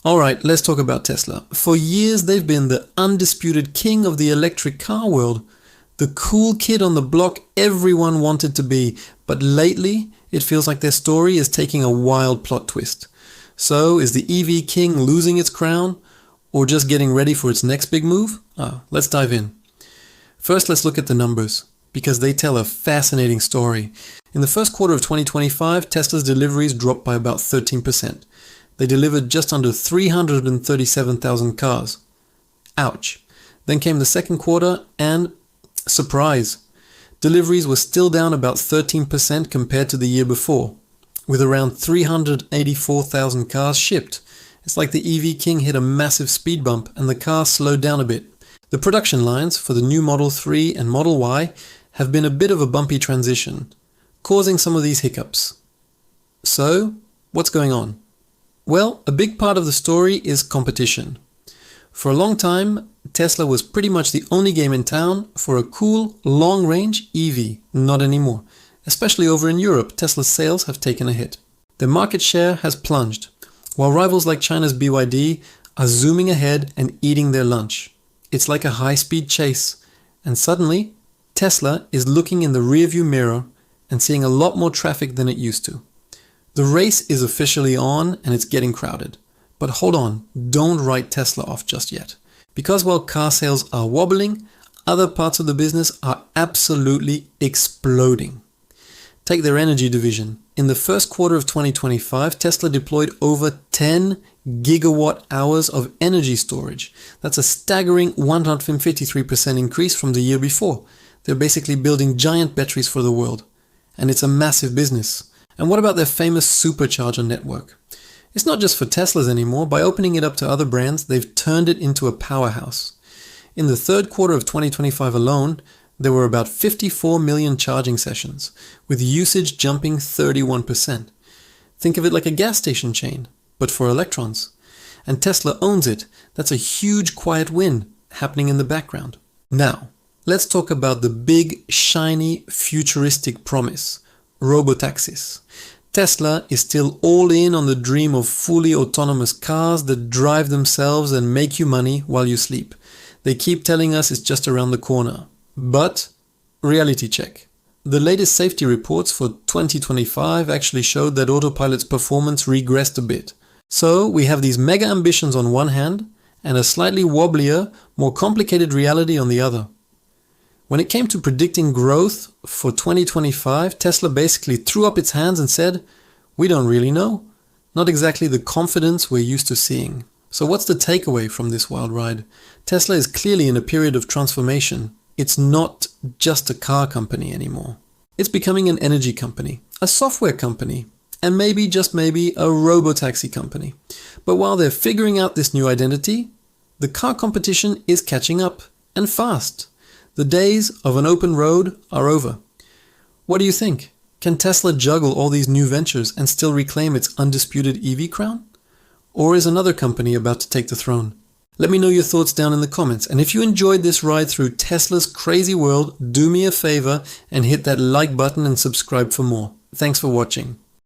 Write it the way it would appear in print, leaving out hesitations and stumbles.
Alright, let's talk about Tesla. For years they've been the undisputed king of the electric car world. The cool kid on the block everyone wanted to be, but lately it feels like their story is taking a wild plot twist. So is the EV king losing its crown or just getting ready for its next big move? Let's dive in. First, let's look at the numbers because they tell a fascinating story. In the first quarter of 2025, Tesla's deliveries dropped by about 13%. They delivered just under 337,000 cars. Ouch. Then came the second quarter and, surprise, deliveries were still down about 13% compared to the year before, with around 384,000 cars shipped. It's like the EV king hit a massive speed bump and the cars slowed down a bit. The production lines for the new Model 3 and Model Y have been a bit of a bumpy transition, causing some of these hiccups. So, what's going on? Well, a big part of the story is competition. For a long time, Tesla was pretty much the only game in town for a cool, long-range EV. Not anymore. Especially over in Europe, Tesla's sales have taken a hit. Their market share has plunged, while rivals like China's BYD are zooming ahead and eating their lunch. It's like a high-speed chase, and suddenly, Tesla is looking in the rearview mirror and seeing a lot more traffic than it used to. The race is officially on and it's getting crowded. But hold on, don't write Tesla off just yet. Because while car sales are wobbling, other parts of the business are absolutely exploding. Take their energy division. In the first quarter of 2025, Tesla deployed over 10 gigawatt hours of energy storage. That's a staggering 153% increase from the year before. They're basically building giant batteries for the world. And it's a massive business. And what about their famous supercharger network? It's not just for Teslas anymore. By opening it up to other brands, they've turned it into a powerhouse. In the third quarter of 2025 alone, there were about 54 million charging sessions, with usage jumping 31%. Think of it like a gas station chain, but for electrons. And Tesla owns it. That's a huge quiet win happening in the background. Now, let's talk about the big, shiny, futuristic promise. Robotaxis. Tesla is still all in on the dream of fully autonomous cars that drive themselves and make you money while you sleep. They keep telling us it's just around the corner. But, reality check. The latest safety reports for 2025 actually showed that Autopilot's performance regressed a bit. So we have these mega ambitions on one hand and a slightly wobblier, more complicated reality on the other. When it came to predicting growth for 2025, Tesla basically threw up its hands and said, "We don't really know." Not exactly the confidence we're used to seeing. So what's the takeaway from this wild ride? Tesla is clearly in a period of transformation. It's not just a car company anymore. It's becoming an energy company, a software company, and maybe, just maybe, a robotaxi company. But while they're figuring out this new identity, the car competition is catching up, and fast. The days of an open road are over. What do you think? Can Tesla juggle all these new ventures and still reclaim its undisputed EV crown? Or is another company about to take the throne? Let me know your thoughts down in the comments. And if you enjoyed this ride through Tesla's crazy world, do me a favor and hit that like button and subscribe for more. Thanks for watching.